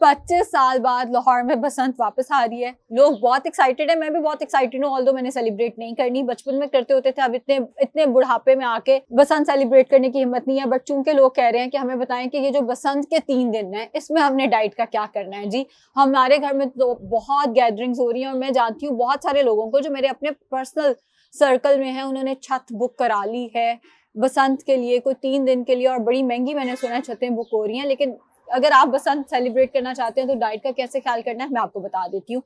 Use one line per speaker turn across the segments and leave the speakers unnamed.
25 साल बाद लाहौर में बसंत वापस आ रही है। लोग बहुत एक्साइटेड है, मैं भी बहुत एक्साइटेड हूँ। ऑल्दो मैंने सेलिब्रेट नहीं करनी, बचपन में करते होते थे, अब इतने बुढ़ापे में आके बसंत सेलिब्रेट करने की हिम्मत नहीं है। बट चूंकि लोग कह रहे हैं कि हमें बताएं कि ये जो बसंत के 3 दिन है इसमें हमने डाइट का क्या करना है। जी हमारे घर में तो बहुत गैदरिंग्स हो रही हैं और मैं जानती हूँ बहुत सारे लोगों को जो मेरे अपने पर्सनल सर्कल में है, उन्होंने छत बुक करा ली है बसंत के लिए, कोई 3 दिन के लिए, और बड़ी महंगी मैंने सुना है छतें बुक हो रही हैं। लेकिन अगर आप बसंत सेलिब्रेट करना चाहते हैं तो डाइट का कैसे ख्याल करना है मैं आपको बता देती हूँ।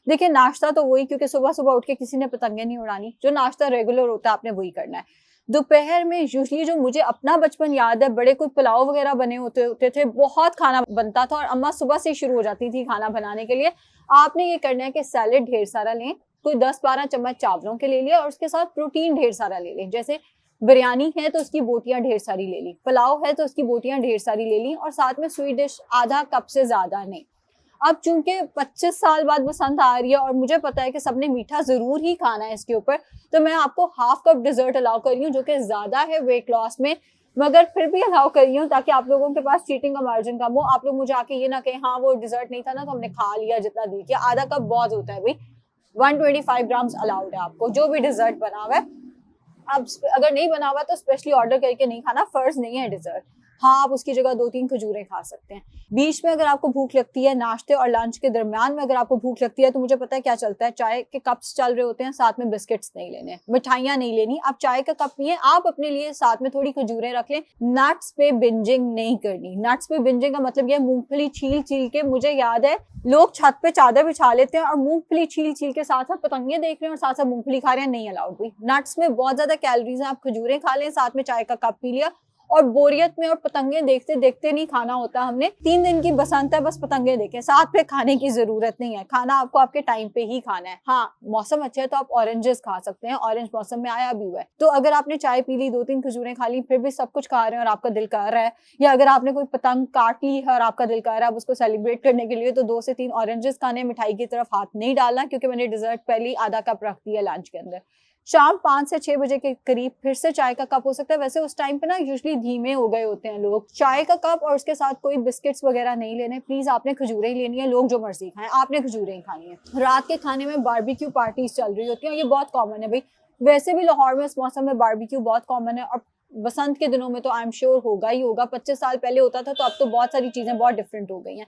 देखिए नाश्ता तो वही, क्योंकि सुबह सुबह उठ के किसी ने पतंगे नहीं उड़ानी, जो नाश्ता रेगुलर होता है आपने वही करना है। दोपहर में यूजली जो मुझे अपना बचपन याद है, बड़े कोई पुलाव वगैरह बने होते थे, बहुत खाना बनता था और अम्मा सुबह से शुरू हो जाती थी खाना बनाने के लिए। आपने ये करना है कि सैलेड ढेर सारा लें, कोई 10-12 चम्मच चावलों के ले लिया और उसके साथ प्रोटीन ढेर सारा ले लें। जैसे बिरयानी है तो उसकी बोटियां ढेर सारी ले ली, पुलाव है तो उसकी बोटियां ढेर सारी ले ली, और साथ में स्वीट डिश आधा कप से ज्यादा नहीं। अब चूंकि 25 साल बाद बसंत आ रही है और मुझे पता है कि सबने मीठा जरूर ही खाना है इसके ऊपर, तो मैं आपको हाफ कप डिजर्ट अलाउ कर रही हूँ, जो कि ज्यादा है वेट लॉस में, मगर फिर भी अलाउ कर रही हूँ ताकि आप लोगों के पास चीटिंग का मार्जिन कम हो। आप लोग मुझे आके ये ना कहें हाँ वो डिजर्ट नहीं था ना तो हमने खा लिया, जितना दिल किया। आधा कप बहुत होता है भाई, 125 ग्राम्स अलाउड है आपको जो भी डिजर्ट बना हुआ है। अब अगर नहीं बना हुआ तो स्पेशली ऑर्डर करके नहीं खाना, फर्ज नहीं है डिजर्ट। हाँ आप उसकी जगह 2-3 खजूरें खा सकते हैं। बीच में अगर आपको भूख लगती है, नाश्ते और लंच के दरमियान में अगर आपको भूख लगती है, तो मुझे पता है क्या चलता है, चाय के कप्स चल रहे होते हैं, साथ में बिस्किट्स नहीं लेने, मिठाइयां नहीं लेनी। आप चाय का कप पिए, आप अपने लिए साथ में थोड़ी खजूरें रख लें। नट्स पे बिंजिंग नहीं करनी। नट्स पे बिंजिंग का मतलब यह मूंगफली छील छील के, मुझे याद है लोग छत पे चादर बिछा लेते हैं और मूंगफली छील छील के साथ साथ पतंगे देख रहे हैं और साथ साथ मूंगफली खा रहे हैं, नहीं अलाउड भी। नट्स में बहुत ज्यादा कैलोरीज है, आप खजूरें खा लें, साथ में चाय का कप पी लिया, और बोरियत में और पतंगे देखते देखते नहीं खाना होता हमने। 3 दिन की बसंत है, बस पतंगे देखें, साथ में खाने की जरूरत नहीं है। खाना आपको आपके टाइम पे ही खाना है। हाँ मौसम अच्छा है तो आप ऑरेंजेस खा सकते हैं, ऑरेंज मौसम में आया भी हुआ है। तो अगर आपने चाय पी ली, 2-3 खजूरें खा ली, फिर भी सब कुछ खा रहे हैं और आपका दिल कर रहा है, या अगर आपने कोई पतंग काट ली है और आपका दिल कर रहा है उसको सेलिब्रेट करने के लिए, तो 2 से 3 ऑरेंजेस खाने, मिठाई की तरफ हाथ नहीं डालना, क्योंकि मैंने डिजर्ट पहले ही आधा कप रख दिया लंच के अंदर। शाम 5 से 6 बजे के करीब फिर से चाय का कप हो सकता है। वैसे उस टाइम पे ना यूजुअली धीमे हो गए होते हैं लोग। चाय का कप और उसके साथ कोई बिस्किट्स वगैरह नहीं लेने प्लीज। आपने खजूरें ही लेनी है, लोग जो मर्जी खाएं, आपने खजूरें ही खानी है। रात के खाने में बारबेक्यू पार्टीज चल रही होती है, ये बहुत कॉमन है भाई। वैसे भी लाहौर में इस मौसम में बारबेक्यू बहुत कॉमन है, और बसंत के दिनों में तो आई एम श्योर होगा ही होगा। 25 साल पहले होता था, तो अब तो बहुत सारी चीजें बहुत डिफरेंट हो गई हैं।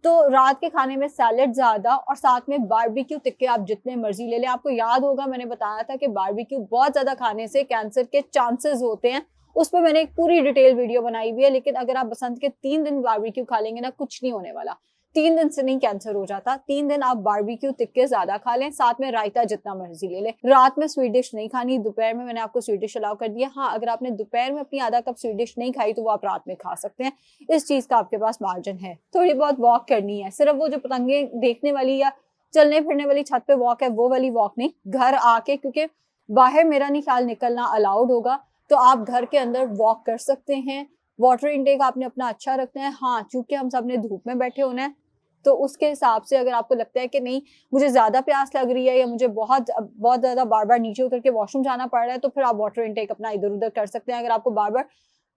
तो रात के खाने में सैलेड ज्यादा और साथ में बारबेक्यू टिक्के आप जितने मर्जी ले लें। आपको याद होगा मैंने बताया था कि बारबेक्यू बहुत ज्यादा खाने से कैंसर के चांसेस होते हैं, उस पर मैंने एक पूरी डिटेल वीडियो बनाई हुई है। लेकिन अगर आप बसंत के 3 दिन बारबेक्यू खा लेंगे ना, कुछ नहीं होने वाला। 3 दिन से नहीं कैंसर हो जाता। 3 दिन आप बारबेक्यू टिक्के ज्यादा खा लें, साथ में रायता जितना मर्जी ले लें। रात में स्वीट डिश नहीं खानी, दोपहर में मैंने आपको स्वीट डिश अलाउ कर दिया। हाँ अगर आपने दोपहर में अपनी आधा कप स्वीट डिश नहीं खाई तो वो आप रात में खा सकते हैं, इस चीज का आपके पास मार्जिन है। थोड़ी बहुत वॉक करनी है, सिर्फ वो जो पतंगे देखने वाली या चलने फिरने वाली छत पे वॉक है वो वाली वॉक नहीं। घर आके, क्योंकि बाहर मेरा नहीं ख्याल निकलना अलाउड होगा, तो आप घर के अंदर वॉक कर सकते हैं। वाटर इनटेक आपने अपना अच्छा रखना है। हाँ चूंकि हम सब ने धूप में बैठे होना है, तो उसके हिसाब से अगर आपको लगता है कि नहीं मुझे ज्यादा प्यास लग रही है या मुझे बहुत ज्यादा बार बार नीचे उतर के वॉशरूम जाना पड़ रहा है, तो फिर आप वाटर इनटेक अपना इधर उधर कर सकते हैं। अगर आपको बार बार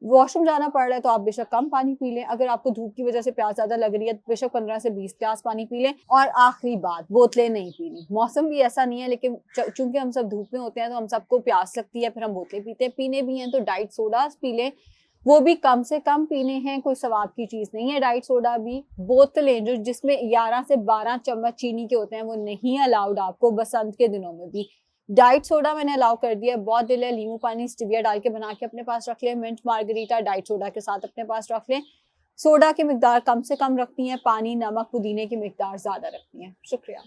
वॉशरूम जाना पड़ रहा है तो आप बेशक कम पानी पी लें। अगर आपको धूप की वजह से प्यास ज्यादा लग रही है तो बेशक 15 से 20 ग्लास पानी पी लें। और आखिरी बात, बोतलें नहीं पीनी। मौसम भी ऐसा नहीं है, लेकिन चूंकि हम सब धूप में होते हैं तो हम सबको प्यास लगती है, फिर हम बोतलें पीते हैं। पीने भी हैं तो डाइट सोडास पी लें, वो भी कम से कम पीने हैं, कोई सवाब की चीज नहीं है डाइट सोडा भी। बोतलें जो जिसमें 11 से 12 चम्मच चीनी के होते हैं वो नहीं अलाउड आपको बसंत के दिनों में भी। डाइट सोडा मैंने अलाउ कर दिया है, बहुत दिल है, नींबू पानी स्टीविया डाल के बना के अपने पास रख लें। मिंट मार्गरीटा डाइट सोडा के साथ अपने पास रख लें। सोडा की मिकदार कम से कम रखनी है, पानी नमक पुदीने की मिकदार ज्यादा रखनी है। शुक्रिया।